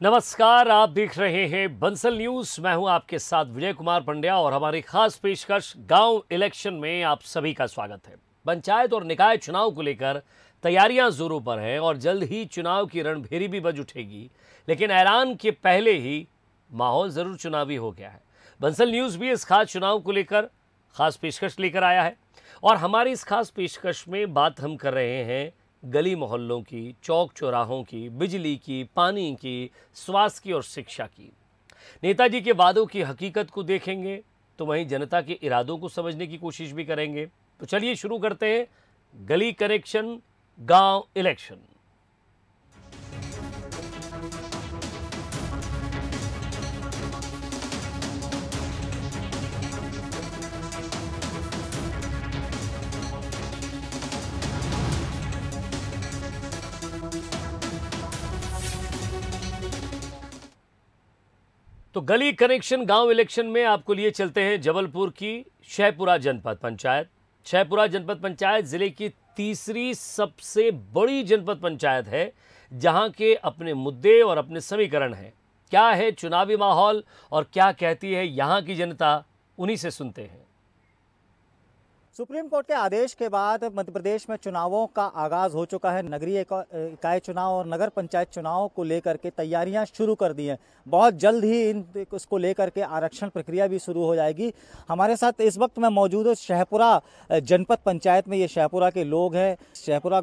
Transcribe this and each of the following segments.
नमस्कार, आप देख रहे हैं बंसल न्यूज। मैं हूं आपके साथ विजय कुमार पंड्या और हमारी खास पेशकश गांव इलेक्शन में आप सभी का स्वागत है। पंचायत और निकाय चुनाव को लेकर तैयारियां जोरों पर हैं और जल्द ही चुनाव की रणभेरी भी बज उठेगी, लेकिन ऐलान के पहले ही माहौल जरूर चुनावी हो गया है। बंसल न्यूज भी इस खास चुनाव को लेकर खास पेशकश लेकर आया है और हमारी इस खास पेशकश में बात हम कर रहे हैं गली मोहल्लों की, चौक चौराहों की, बिजली की, पानी की, स्वास्थ्य की और शिक्षा की। नेताजी के वादों की हकीकत को देखेंगे तो वहीं जनता के इरादों को समझने की कोशिश भी करेंगे। तो चलिए शुरू करते हैं गली कनेक्शन गांव इलेक्शन। तो गली कनेक्शन गांव इलेक्शन में आपको लिए चलते हैं जबलपुर की शहपुरा जनपद पंचायत। शहपुरा जनपद पंचायत जिले की तीसरी सबसे बड़ी जनपद पंचायत है, जहां के अपने मुद्दे और अपने समीकरण हैं। क्या है चुनावी माहौल और क्या कहती है यहां की जनता, उन्हीं से सुनते हैं। सुप्रीम कोर्ट के आदेश के बाद मध्य प्रदेश में चुनावों का आगाज हो चुका है। नगरीय इकाई चुनाव और नगर पंचायत चुनाव को लेकर के तैयारियां शुरू कर दी हैं। बहुत जल्द ही इसको लेकर के आरक्षण प्रक्रिया भी शुरू हो जाएगी। हमारे साथ इस वक्त मैं मौजूद हूँ शहपुरा जनपद पंचायत में। ये शहपुरा के लोग हैं। शहपुरा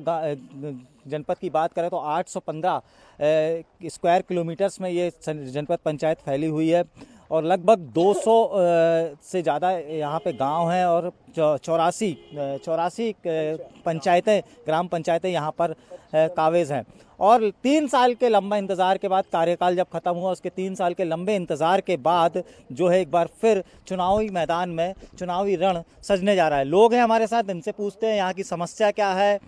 जनपद की बात करें तो 815 स्क्वायर किलोमीटर्स में ये जनपद पंचायत फैली हुई है और लगभग 200 से ज़्यादा यहाँ पे गांव हैं और 84 पंचायतें, ग्राम पंचायतें यहाँ पर काबिज हैं। और 3 साल के लंबा इंतज़ार के बाद, कार्यकाल जब ख़त्म हुआ उसके 3 साल के लंबे इंतज़ार के बाद जो है एक बार फिर चुनावी मैदान में चुनावी रण सजने जा रहा है। लोग हैं हमारे साथ, इनसे पूछते हैं यहाँ की समस्या क्या है,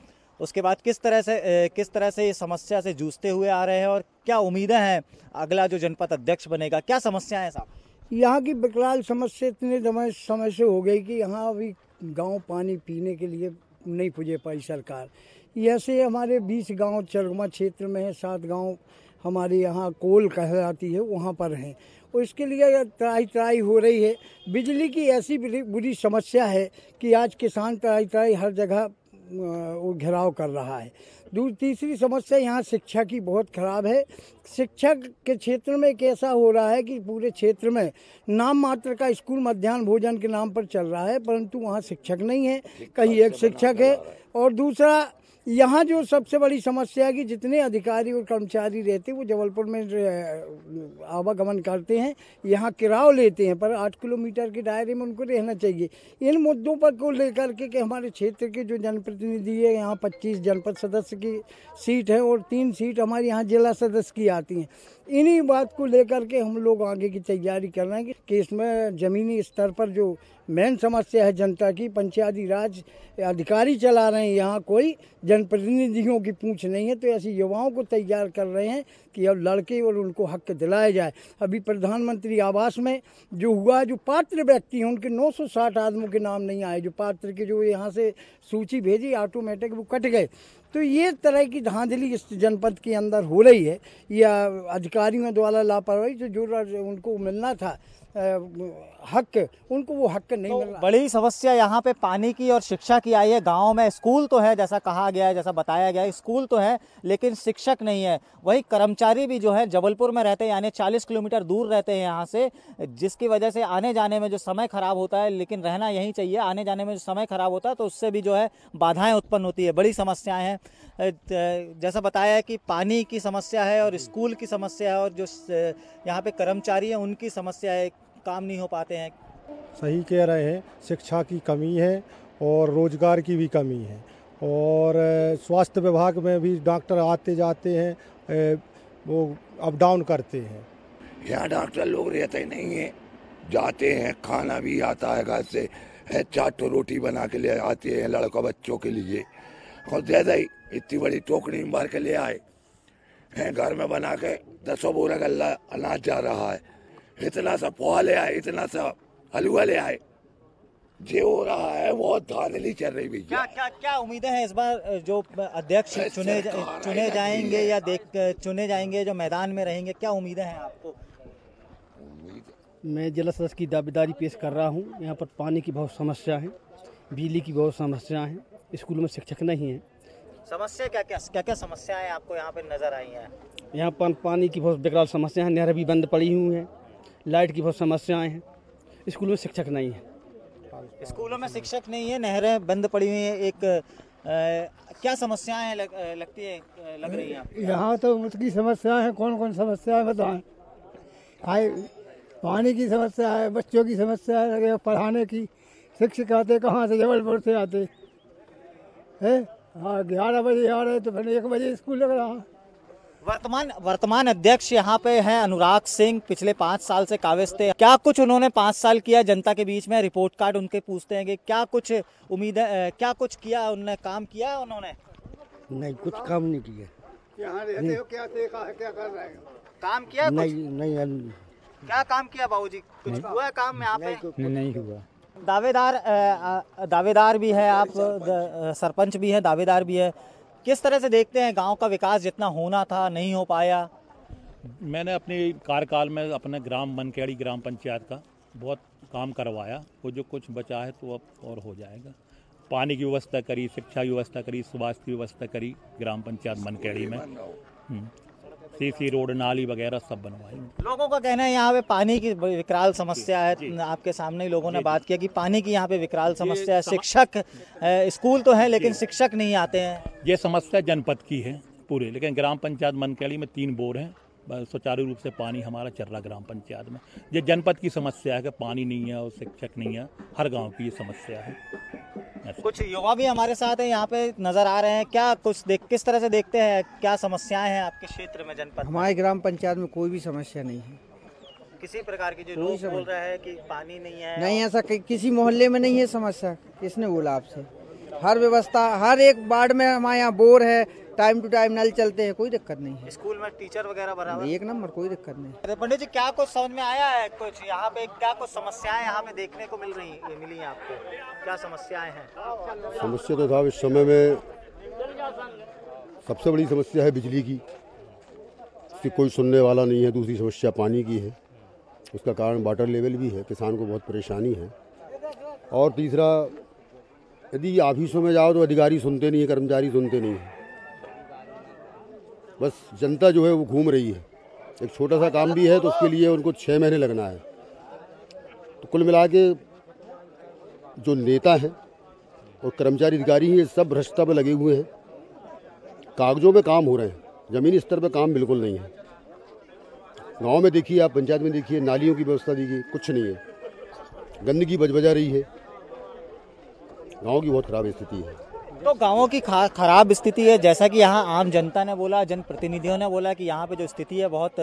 उसके बाद किस तरह से ये समस्या से जूझते हुए आ रहे हैं और क्या उम्मीदें हैं अगला जो जनपद अध्यक्ष बनेगा। क्या समस्याएं हैं साहब? यहाँ की विकराल समस्या इतने समय से हो गई कि यहाँ अभी गांव पानी पीने के लिए नहीं पुजे पाई सरकार। ऐसे हमारे 20 गांव चरगमा क्षेत्र में है, 7 गांव हमारे यहाँ कोल कहलाती है, वहाँ पर हैं और इसके लिए त्राई हो रही है। बिजली की ऐसी बुरी समस्या है कि आज किसान त्राई हर जगह वो घेराव कर रहा है। तीसरी समस्या यहाँ शिक्षा की बहुत खराब है। शिक्षा के क्षेत्र में एक ऐसा हो रहा है कि पूरे क्षेत्र में नाम मात्र का स्कूल मध्याह्न भोजन के नाम पर चल रहा है, परंतु वहाँ शिक्षक नहीं है। कहीं एक शिक्षक है और दूसरा यहाँ जो सबसे बड़ी समस्या है कि जितने अधिकारी और कर्मचारी रहते हैं वो जबलपुर में आवागमन करते हैं, यहाँ किराया लेते हैं, पर 8 किलोमीटर के दायरे में उनको रहना चाहिए। इन मुद्दों पर को लेकर के हमारे क्षेत्र के जो जनप्रतिनिधि है, यहाँ 25 जनपद सदस्य की सीट है और 3 सीट हमारे यहाँ जिला सदस्य की आती हैं। इन्हीं बात को लेकर के हम लोग आगे की तैयारी कर रहे हैं कि इसमें ज़मीनी स्तर पर जो मेन समस्या है जनता की, पंचायती राज अधिकारी चला रहे हैं, यहाँ कोई जनप्रतिनिधियों की पूछ नहीं है। तो ऐसी युवाओं को तैयार कर रहे हैं कि अब लड़के और उनको हक दिलाया जाए। अभी प्रधानमंत्री आवास में जो हुआ, जो पात्र व्यक्ति हैं उनके 960 आदमियों के नाम नहीं आए, जो पात्र के जो यहाँ से सूची भेजी ऑटोमेटिक वो कट गए। तो ये तरह की धांधली इस जनपद के अंदर हो रही है या अधिकारियों द्वारा लापरवाही, जो उनको मिलना था हक, उनको वो हक नहीं मिल रहा। बड़ी समस्या यहाँ पे पानी की और शिक्षा की आई है। गांव में स्कूल तो है, जैसा कहा गया है, जैसा बताया गया है, स्कूल तो है लेकिन शिक्षक नहीं है। वही कर्मचारी भी जो है जबलपुर में रहते हैं, यानी 40 किलोमीटर दूर रहते हैं यहाँ से, जिसकी वजह से आने जाने में जो समय खराब होता है, लेकिन रहना यहीं चाहिए, आने जाने में जो समय खराब होता है तो उससे भी जो है बाधाएं उत्पन्न होती है। बड़ी समस्याएं हैं, जैसा बताया है कि पानी की समस्या है और स्कूल की समस्या है और जो यहाँ पे कर्मचारी हैं उनकी समस्या है, काम नहीं हो पाते हैं। सही कह रहे हैं, शिक्षा की कमी है और रोजगार की भी कमी है और स्वास्थ्य विभाग में भी डॉक्टर आते जाते हैं, वो अप डाउन करते हैं। यहाँ डॉक्टर लोग रहते नहीं हैं, जाते हैं, खाना भी आता है घर से, 4 तो रोटी बना के ले आते हैं लड़का बच्चों के लिए और ज़्यादा ही इतनी बड़ी टोकरी में भर के ले आए हैं, घर में बना के 10 बोरा गल्ला अनाज जा रहा है। इतना सा पोहा ले आए, इतना सा हलवा ले आए, जो हो रहा है बहुत धांधली चल रही भैया। क्या क्या क्या उम्मीदें हैं इस बार जो अध्यक्ष चुने जाएंगे या चुने जाएंगे, जो मैदान में रहेंगे, क्या उम्मीदें हैं आपको? मैं जिला सदस्य की दावेदारी पेश कर रहा हूँ। यहाँ पर पानी की बहुत समस्या है, बिजली की बहुत समस्या है, स्कूलों में शिक्षक नहीं है। समस्या क्या क्या समस्याएं आपको यहाँ पे नजर आई हैं? यहाँ पर पानी की बहुत बेकार समस्या है, नहर भी बंद पड़ी हुई है, लाइट की बहुत समस्याएं हैं, स्कूलों में शिक्षक नहीं है। स्कूलों में शिक्षक नहीं है, नहरें बंद पड़ी हुई हैं। क्या समस्याएं लग रही हैं आपको? यहाँ तो उसकी समस्या है, कौन कौन समस्या है बताएं। पानी की समस्या है, बच्चों की समस्या है, पढ़ाने की। शिक्षक आते कहाँ से? जबलपुर से आते हैं। हाँ, 11 बजे आ रहे तो फिर 1 बजे स्कूल लग रहा। वर्तमान अध्यक्ष यहाँ पे हैं अनुराग सिंह, पिछले 5 साल से काबिज थे। क्या कुछ उन्होंने 5 साल किया जनता के बीच में? रिपोर्ट कार्ड उनके पूछते हैं कि क्या कुछ उम्मीदें, क्या कुछ किया उन्होंने, काम किया है उन्होंने? नहीं, कुछ काम नहीं किया। यहाँ रहते हो, क्या देखा है, क्या कर रहे हो? काम किया? नहीं, क्या काम किया बाबूजी? कुछ हुआ है काम में यहाँ पे? नहीं हुआ। दावेदार भी है आप, सरपंच भी है, दावेदार भी है। किस तरह से देखते हैं गांव का विकास जितना होना था नहीं हो पाया? मैंने अपने कार्यकाल में अपने ग्राम मनकेड़ी ग्राम पंचायत का बहुत काम करवाया। वो जो कुछ बचा है तो अब और हो जाएगा। पानी की व्यवस्था करी, शिक्षा की व्यवस्था करी, स्वास्थ्य की व्यवस्था करी ग्राम पंचायत मनकेड़ी में। सीसी रोड, नाली वगैरह सब बनवाई। लोगों का कहना है यहाँ पे पानी की विकराल समस्या है। आपके सामने ही लोगों ने बात किया कि पानी की यहाँ पे विकराल समस्या है। शिक्षक, स्कूल तो है लेकिन शिक्षक नहीं आते हैं। ये समस्या जनपद की है पूरे, लेकिन ग्राम पंचायत मनकेड़ी में 3 बोर हैं, सुचारू रूप से पानी हमारा चल रहा ग्राम पंचायत में। ये जनपद की समस्या है कि पानी नहीं है और शिक्षक नहीं है, हर गाँव की ये समस्या है। कुछ युवा भी हमारे साथ है यहाँ पे नजर आ रहे हैं। क्या कुछ किस तरह से देखते हैं, क्या समस्याएं हैं आपके क्षेत्र में, जनपद? हमारे ग्राम पंचायत में कोई भी समस्या नहीं है किसी प्रकार की। जो लोग बोल रहे हैं कि पानी नहीं है, नहीं, ऐसा किसी मोहल्ले में नहीं है समस्या। किसने बोला आपसे? हर व्यवस्था, हर एक वार्ड में हमारे यहाँ बोर है, टाइम टू टाइम नल चलते हैं, कोई दिक्कत नहीं है। स्कूल में टीचर वगैरह बराबर 1 नंबर, कोई दिक्कत नहीं। पंडित जी, क्या कुछ समझ में आया है? कुछ यहाँ पे क्या कुछ समस्याएं यहाँ पे देखने को मिली आपको? क्या समस्याएं हैं? समस्या तो था इस समय में सबसे बड़ी समस्या है बिजली की, इसकी कोई सुनने वाला नहीं है। दूसरी समस्या पानी की है, उसका कारण वाटर लेवल भी है, किसान को बहुत परेशानी है। और तीसरा, यदि ऑफिसों में जाओ तो अधिकारी सुनते नहीं है, कर्मचारी सुनते नहीं है, बस जनता जो है वो घूम रही है। एक छोटा सा काम भी है तो उसके लिए उनको 6 महीने लगना है। तो कुल मिला के जो नेता हैं और कर्मचारी अधिकारी हैं, ये सब भ्रष्टता पे लगे हुए हैं। कागजों पे काम हो रहे हैं, ज़मीनी स्तर पे काम बिल्कुल नहीं है। गांव में देखिए, आप पंचायत में देखिए, नालियों की व्यवस्था देखिए, कुछ नहीं है। गंदगी बजा रही है, गांव की बहुत खराब स्थिति है। तो गांवों की खराब स्थिति है, जैसा कि यहाँ आम जनता ने बोला, जनप्रतिनिधियों ने बोला कि यहाँ पे जो स्थिति है बहुत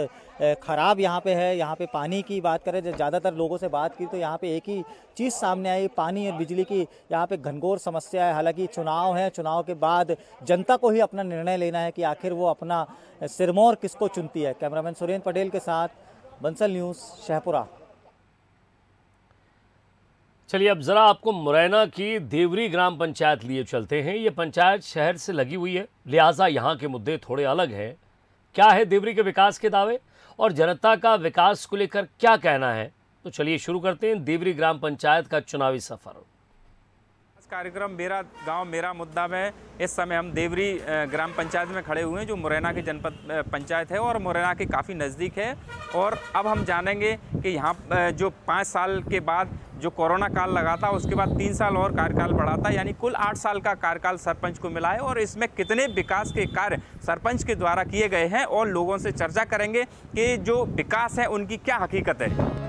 खराब यहाँ पे है। यहाँ पे पानी की बात करें, ज़्यादातर लोगों से बात की तो यहाँ पे एक ही चीज़ सामने आई, पानी और बिजली की यहाँ पे घनघोर समस्या है। हालांकि चुनाव है, चुनाव के बाद जनता को ही अपना निर्णय लेना है कि आखिर वो अपना सिरमौर किसको चुनती है। कैमरामैन सुरेंद्र पटेल के साथ बंसल न्यूज़, शाहपुरा। चलिए अब जरा आपको मुरैना की देवरी ग्राम पंचायत लिए चलते हैं। ये पंचायत शहर से लगी हुई है, लिहाजा यहाँ के मुद्दे थोड़े अलग हैं। क्या है देवरी के विकास के दावे और जनता का विकास को लेकर क्या कहना है, तो चलिए शुरू करते हैं देवरी ग्राम पंचायत का चुनावी सफर। कार्यक्रम मेरा गांव मेरा मुद्दा में इस समय हम देवरी ग्राम पंचायत में खड़े हुए हैं, जो मुरैना की जनपद पंचायत है और मुरैना के काफ़ी नज़दीक है। और अब हम जानेंगे कि यहाँ जो 5 साल के बाद जो कोरोना काल लगा था, उसके बाद 3 साल और कार्यकाल बढ़ा था, यानी कुल 8 साल का कार्यकाल सरपंच को मिला है। और इसमें कितने विकास के कार्य सरपंच के द्वारा किए गए हैं और लोगों से चर्चा करेंगे कि जो विकास है उनकी क्या हकीकत है।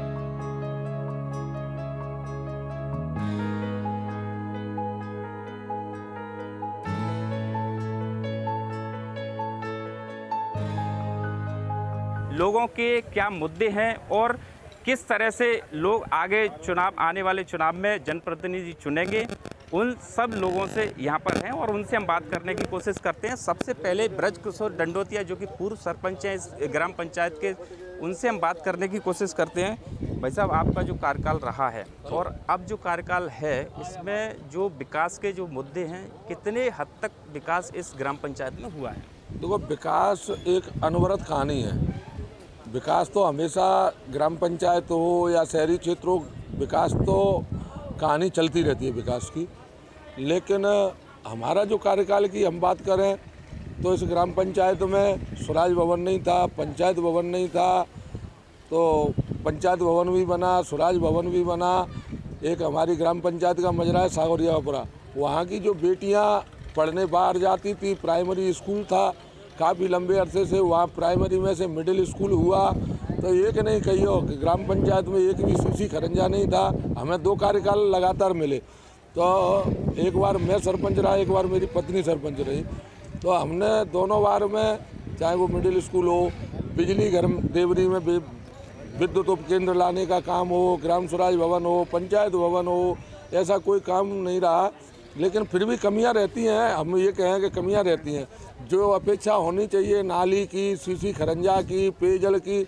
लोगों के क्या मुद्दे हैं और किस तरह से लोग आगे आने वाले चुनाव में जनप्रतिनिधि चुनेंगे, उन सब लोगों से यहाँ पर हैं और उनसे हम बात करने की कोशिश करते हैं। सबसे पहले ब्रज किशोर डंडोतिया जो कि पूर्व सरपंच हैं इस ग्राम पंचायत के, उनसे हम बात करने की कोशिश करते हैं। भाई साहब, आपका जो कार्यकाल रहा है और अब जो कार्यकाल है, इसमें जो विकास के जो मुद्दे हैं, कितने हद तक विकास इस ग्राम पंचायत में हुआ है? देखो, विकास एक अनवरत कहानी है। विकास तो हमेशा ग्राम पंचायत हो या शहरी क्षेत्र हो, विकास तो कहानी चलती रहती है विकास की। लेकिन हमारा जो कार्यकाल की हम बात करें तो इस ग्राम पंचायत में स्वराज भवन नहीं था, पंचायत भवन नहीं था, तो पंचायत भवन भी बना, स्वराज भवन भी बना। एक हमारी ग्राम पंचायत का मजरा है सागौरियापुरा, वहाँ की जो बेटियाँ पढ़ने बाहर जाती थी, प्राइमरी स्कूल था, काफ़ी लंबे अरसे से वहाँ प्राइमरी में से मिडिल स्कूल हुआ। तो एक नहीं कहियो कि ग्राम पंचायत में एक भी सीसी खरंजा नहीं था। हमें 2 कार्यकाल लगातार मिले, तो एक बार मैं सरपंच रहा, एक बार मेरी पत्नी सरपंच रही। तो हमने दोनों बार में, चाहे वो मिडिल स्कूल हो, बिजली घर देवरी में विद्युत उपकेंद्र लाने का काम हो, ग्राम स्वराज भवन हो, पंचायत भवन हो, ऐसा कोई काम नहीं रहा। लेकिन फिर भी कमियां रहती हैं। हम ये कहें कि कमियां रहती हैं। जो अपेक्षा होनी चाहिए नाली की, सीसी खरंजा की, पेयजल की,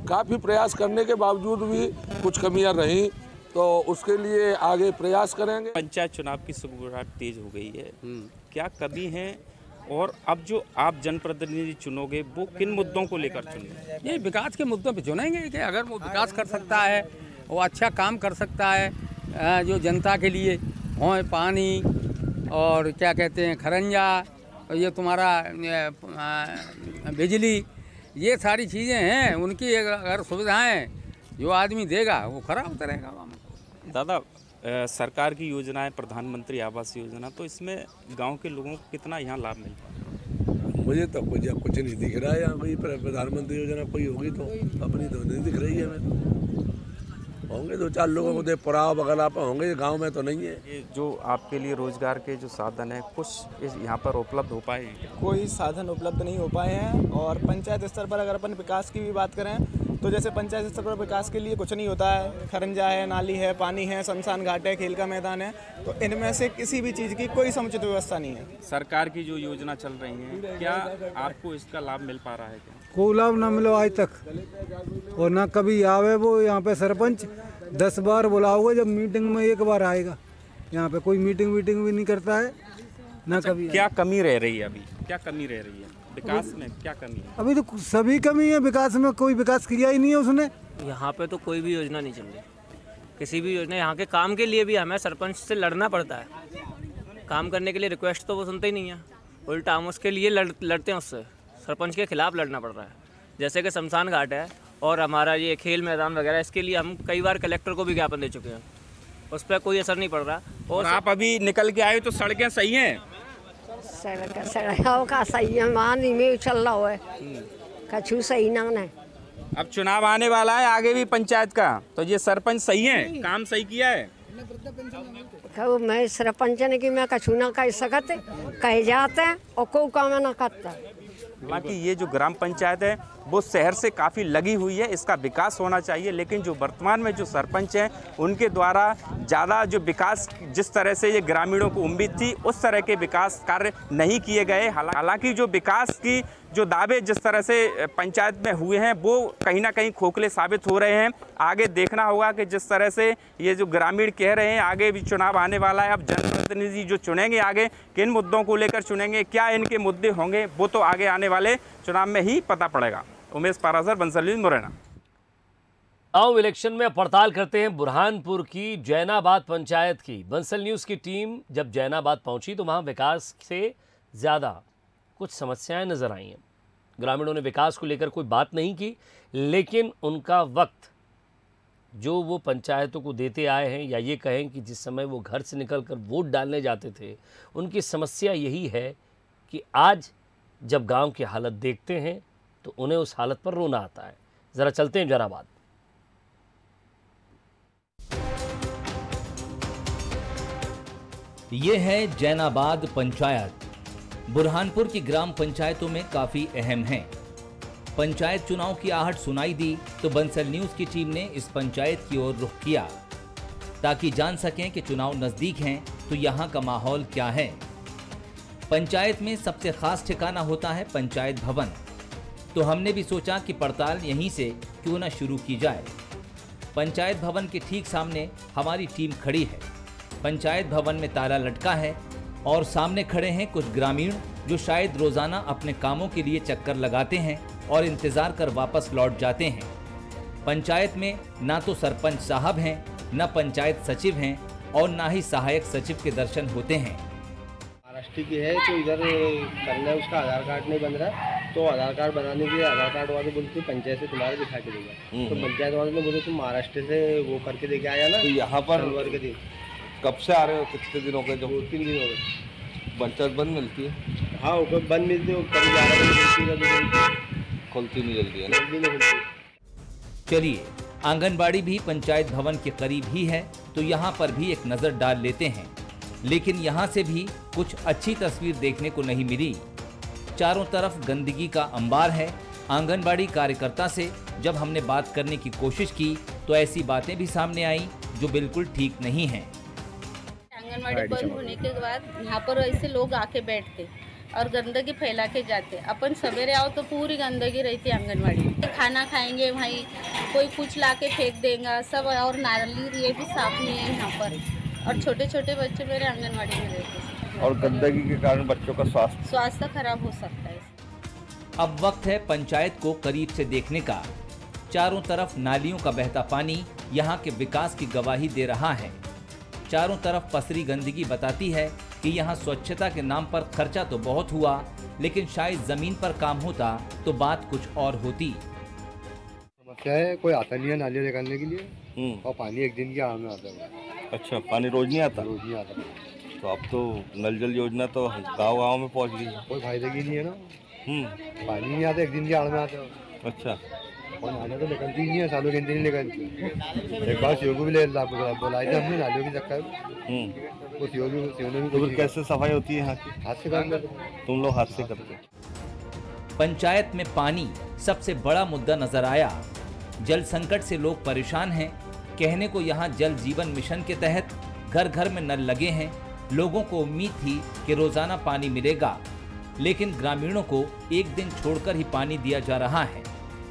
काफ़ी प्रयास करने के बावजूद भी कुछ कमियां रहीं, तो उसके लिए आगे प्रयास करेंगे। पंचायत चुनाव की सुगबुगाहट तेज हो गई है, क्या कमी है? और अब जो आप जनप्रतिनिधि चुनोगे वो किन मुद्दों को लेकर चुनेंगे? ये विकास के मुद्दों पे चुनेंगे कि अगर वो विकास कर सकता है, वो अच्छा काम कर सकता है, जो जनता के लिए हो, पानी और क्या कहते हैं खरंजा, ये तुम्हारा बिजली, ये सारी चीज़ें हैं। उनकी अगर सुविधाएं जो आदमी देगा वो खरा उतरेगा। दादा, सरकार की योजनाएं, प्रधानमंत्री आवास योजना, तो इसमें गांव के लोगों को कितना यहाँ लाभ मिलता है? मुझे तो कुछ नहीं दिख रहा है यहाँ। कोई प्रधानमंत्री योजना कोई होगी तो अपनी तो नहीं दिख रही है हमें। होंगे 2-4 लोगों को दे पड़ाव बगल पर होंगे, गांव में तो नहीं है। ये जो आपके लिए रोजगार के जो साधन है, कुछ यहाँ पर उपलब्ध हो पाए? कोई साधन उपलब्ध नहीं हो पाए हैं। और पंचायत स्तर पर अगर अपन विकास की भी बात करें तो जैसे पंचायत स्तर पर विकास के लिए कुछ नहीं होता है। खरंजा है, नाली है, पानी है, शमशान घाट है, खेल का मैदान है, तो इनमें से किसी भी चीज़ की कोई समुचित व्यवस्था नहीं है। सरकार की जो योजना चल रही है, क्या आपको इसका लाभ मिल पा रहा है? क्या कोई लाभ ना मिलो आज तक, और ना कभी आवे। वो यहाँ पे सरपंच 10 बार बुलाओगे, जब मीटिंग में 1 बार आएगा। यहाँ पे कोई मीटिंग भी नहीं करता है ना कभी। क्या कमी रह रही है अभी? क्या कमी रह रही है विकास में? क्या कमी है? अभी तो सभी कमी है विकास में, कोई विकास किया ही नहीं है उसने। यहाँ पे तो कोई भी योजना नहीं चल रही, किसी भी योजना। यहाँ के काम के लिए भी हमें सरपंच से लड़ना पड़ता है। काम करने के लिए रिक्वेस्ट तो वो सुनते ही नहीं है, उल्टा हम उसके लिए लड़ते हैं उससे। सरपंच के खिलाफ लड़ना पड़ रहा है। जैसे कि शमशान घाट है और हमारा ये खेल मैदान वगैरह, इसके लिए हम कई बार कलेक्टर को भी ज्ञापन दे चुके हैं, उस पर कोई असर नहीं पड़ रहा। और आप अभी निकल के आए तो सड़कें सही हैं? सड़कों का सही है, मान में चल रहा है, कछु सही ना है। अब चुनाव आने वाला है आगे भी पंचायत का, तो ये सरपंच सही है, काम सही किया है? मैं सरपंच ने कि मैं कछु ना कह सकते, कह जाते हैं और कोई काम ना करता। हालांकि ये जो ग्राम पंचायत है वो शहर से काफ़ी लगी हुई है, इसका विकास होना चाहिए। लेकिन जो वर्तमान में जो सरपंच हैं उनके द्वारा ज़्यादा जो विकास, जिस तरह से ये ग्रामीणों को उम्मीद थी, उस तरह के विकास कार्य नहीं किए गए। हालांकि जो विकास की जो दावे जिस तरह से पंचायत में हुए हैं वो कहीं ना कहीं खोखले साबित हो रहे हैं। आगे देखना होगा कि जिस तरह से ये जो ग्रामीण कह रहे हैं, आगे भी चुनाव आने वाला है। अब जनप्रतिनिधि जो चुनेंगे आगे किन मुद्दों को लेकर चुनेंगे, क्या इनके मुद्दे होंगे, वो तो आगे आने वाले चुनाव में ही पता पड़ेगा। उमेश पारासर, बंसल न्यूज़, मुरैना। गांव इलेक्शन में पड़ताल करते हैं बुरहानपुर की जैनाबाद पंचायत की। बंसल न्यूज़ की टीम जब जैनाबाद पहुंची तो वहां विकास से ज़्यादा कुछ समस्याएं नजर आई हैं। ग्रामीणों ने विकास को लेकर कोई बात नहीं की, लेकिन उनका वक्त जो वो पंचायतों को देते आए हैं, या ये कहें कि जिस समय वो घर से निकलकर वोट डालने जाते थे, उनकी समस्या यही है कि आज जब गांव की हालत देखते हैं तो उन्हें उस हालत पर रोना आता है। ज़रा चलते हैं जैनाबाद। ये है जैनाबाद पंचायत। बुरहानपुर की ग्राम पंचायतों में काफी अहम है। पंचायत चुनाव की आहट सुनाई दी तो बंसल न्यूज की टीम ने इस पंचायत की ओर रुख किया ताकि जान सकें कि चुनाव नजदीक हैं तो यहाँ का माहौल क्या है। पंचायत में सबसे खास ठिकाना होता है पंचायत भवन, तो हमने भी सोचा कि पड़ताल यहीं से क्यों न शुरू की जाए। पंचायत भवन के ठीक सामने हमारी टीम खड़ी है। पंचायत भवन में ताला लटका है और सामने खड़े हैं कुछ ग्रामीण जो शायद रोजाना अपने कामों के लिए चक्कर लगाते हैं और इंतजार कर वापस लौट जाते हैं। पंचायत में ना तो सरपंच साहब हैं, न पंचायत सचिव हैं और ना ही सहायक सचिव के दर्शन होते हैं। महाराष्ट्र की है तो इधर करना है, उसका आधार कार्ड नहीं बन रहा, तो आधार कार्ड बनाने के लिए आधार कार्ड वाले बोलते पंचायत से तुम्हारे दिखा के देगा, तो पंचायत वाले ने बोले तुम महाराष्ट्र से वो करके देके आया ना। तो यहाँ पर शनिवार के दिन कब से आ रहे हो, कितने दिनों के? जब 2-3 दिन हो गए। पंचायत बंद मिलती है? हाँ वो बंद मिलती है, कभी 11 बजे मिलती है, खुलती नहीं जल्दी है ना? जल्दी नहीं खुलती। चलिए, आंगनबाड़ी भी पंचायत भवन के करीब ही है, तो यहाँ पर भी एक नज़र डाल लेते हैं। लेकिन यहाँ से भी कुछ अच्छी तस्वीर देखने को नहीं मिली। चारों तरफ गंदगी का अंबार है। आंगनबाड़ी कार्यकर्ता से जब हमने बात करने की कोशिश की तो ऐसी बातें भी सामने आई जो बिल्कुल ठीक नहीं हैं। आंगनबाड़ी बंद होने के बाद यहाँ पर ऐसे लोग आके बैठते और गंदगी फैला के जाते। अपन सवेरे आओ तो पूरी गंदगी रहती है आंगनबाड़ी। खाना खाएंगे भाई, कोई कुछ ला के फेंक देगा सब, और नाली ये भी साफ नहीं है यहाँ पर, और छोटे छोटे बच्चे मेरे आंगनबाड़ी में रहते हैं और गंदगी के कारण बच्चों का स्वास्थ्य खराब हो सकता है। अब वक्त है पंचायत को करीब से देखने का। चारों तरफ नालियों का बहता पानी यहाँ के विकास की गवाही दे रहा है। चारों तरफ पसरी गंदगी बताती है कि यहाँ स्वच्छता के नाम पर खर्चा तो बहुत हुआ, लेकिन शायद जमीन पर काम होता तो बात कुछ और होती। समस्या है, कोई आता नहीं है नाली निकालने के लिए, और पानी एक दिन की आड़ में आता है। अच्छा, पानी रोज नहीं आता? रोज नहीं आता। तो अब तो नल जल योजना तो गाँव में पहुँच गई है। कोई फायदे की नहीं है ना। पानी नहीं आता, एक दिन की आड़ में आता है। अच्छा, और नालियाँ तो निकलती ही नहीं है, सालों के दिन नहीं निकलती। एक बार सीओ को भी बुलाई थी हमने नालियों की चक्कर, वो सीओ ने भी। तो फिर कैसे सफाई होती है यहाँ की? हाथ से करते। तुम लोग हाथ से करते? पंचायत में पानी सबसे बड़ा मुद्दा नजर आया। जल संकट से लोग परेशान हैं। कहने को यहाँ जल जीवन मिशन के तहत घर घर में नल लगे हैं। लोगों को उम्मीद थी कि रोजाना पानी मिलेगा, लेकिन ग्रामीणों को एक दिन छोड़कर ही पानी दिया जा रहा है,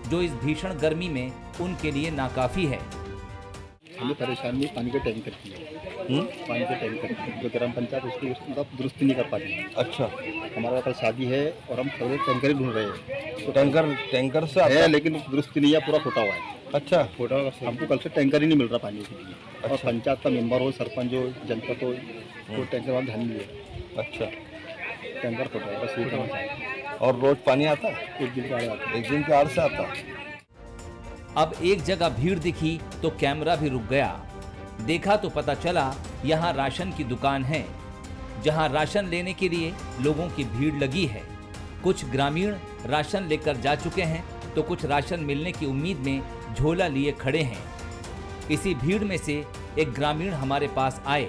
जो इस भीषण गर्मी में उनके लिए नाकाफी है। हमें परेशानी पानी के टैंकर की है। पानी के टैंकर जो ग्राम पंचायत उसकी मतलब दुरुस्ती नहीं कर पाती है। अच्छा, हमारा कल शादी है और हम थोड़े टैंकर ही ढूंढ रहे हैं। तो टैंकर से है, लेकिन दुरुस्ती नहीं है, पूरा फूटा हुआ है। अच्छा, फूटा हुआ, हमको कल से टैंकर ही नहीं मिल रहा पानी के लिए। अच्छा। और पंचायत का मेंबर हो, सरपंच हो, जनपद हो, तो टैंकर वाला ध्यान नहीं है। अच्छा, टैंकर फूटा है, बस ये समस्या है। और रोज पानी आता है? एक दिन का आता है। एक दिन के आड़ से आता है। अब एक जगह भीड़ दिखी तो कैमरा भी रुक गया। देखा तो पता चला यहाँ राशन की दुकान है, जहाँ राशन लेने के लिए लोगों की भीड़ लगी है। कुछ ग्रामीण राशन लेकर जा चुके हैं तो कुछ राशन मिलने की उम्मीद में झोला लिए खड़े हैं। इसी भीड़ में से एक ग्रामीण हमारे पास आए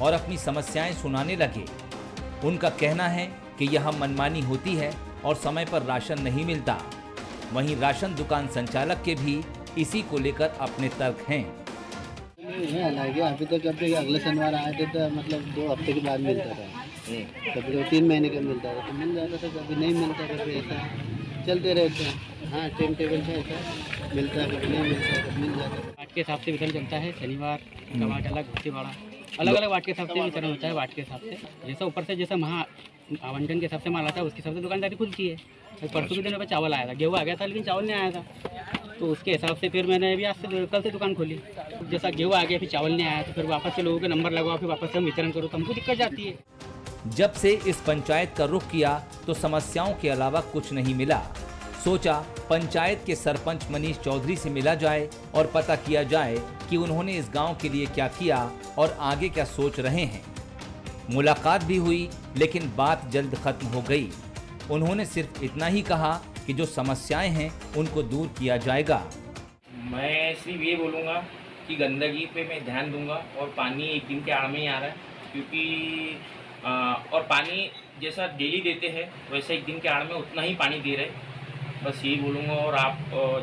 और अपनी समस्याएं सुनाने लगे। उनका कहना है कि यहाँ मनमानी होती है और समय पर राशन नहीं मिलता। वहीं राशन दुकान संचालक के भी इसी को लेकर अपने तर्क हैं। अभी तो जब अगले शनिवार आए थे तो मतलब 2 हफ्ते के बाद मिलता था, कभी तो 3 महीने का मिलता था, तो मिल जाता था, कभी नहीं मिलता था, फिर ऐसा चलते रहते हैं। हाँ, टाइम टेबल से ऐसा मिलता है, कभी नहीं मिलता है, कभी मिल जाता है। वार्ड के हिसाब से वितरण चलता है। शनिवार का वार्ड अलग, भतीवाड़ा अलग अलग वार्ड के हिसाब से वितरण होता है। वार्ड के हिसाब से जैसा ऊपर से जैसा महा आवंटन के हिसाब से माल आता है, उसके हिसाब से दुकानदारी खुलती है। परसों के दिन में चावल आया था, गेहूँ आ गया था, लेकिन चावल नहीं आया था, तो उसके हिसाब से फिर मैंने अभी आज से कल से दुकान खोली। जैसा गेहूँ आ गया, फिर चावल नहीं आया, तो फिर वापस से लोगों के नंबर लगवाओ, फिर वापस से हम वितरण करो, तो हमको दिक्कत जाती है। जब से इस पंचायत का रुख किया तो समस्याओं के अलावा कुछ नहीं मिला। सोचा पंचायत के सरपंच मनीष चौधरी से मिला जाए और पता किया जाए कि उन्होंने इस गांव के लिए क्या किया और आगे क्या सोच रहे हैं। मुलाकात भी हुई, लेकिन बात जल्द खत्म हो गई। उन्होंने सिर्फ इतना ही कहा कि जो समस्याएं हैं उनको दूर किया जाएगा। मैं सिर्फ ये बोलूँगा कि गंदगी पे मैं ध्यान दूंगा, और पानी एक दिन के आड़ में ही आ रहा है, क्योंकि और पानी जैसा डेली देते हैं वैसे एक दिन के आड़ में उतना ही पानी दे रहे। बस यही बोलूँगा, और आप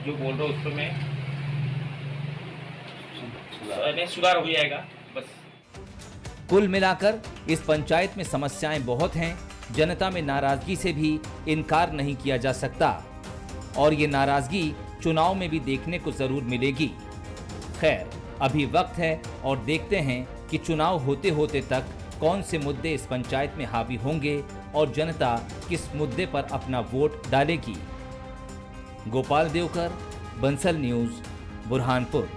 जो बोल रहे हो उस पर मैं सुधार हो जाएगा बस। कुल मिलाकर इस पंचायत में समस्याएं बहुत हैं। जनता में नाराजगी से भी इनकार नहीं किया जा सकता और ये नाराजगी चुनाव में भी देखने को जरूर मिलेगी। खैर, अभी वक्त है और देखते हैं कि चुनाव होते होते तक कौन से मुद्दे इस पंचायत में हावी होंगे और जनता किस मुद्दे पर अपना वोट डालेगी। गोपाल देवकर, बंसल न्यूज, बुरहानपुर।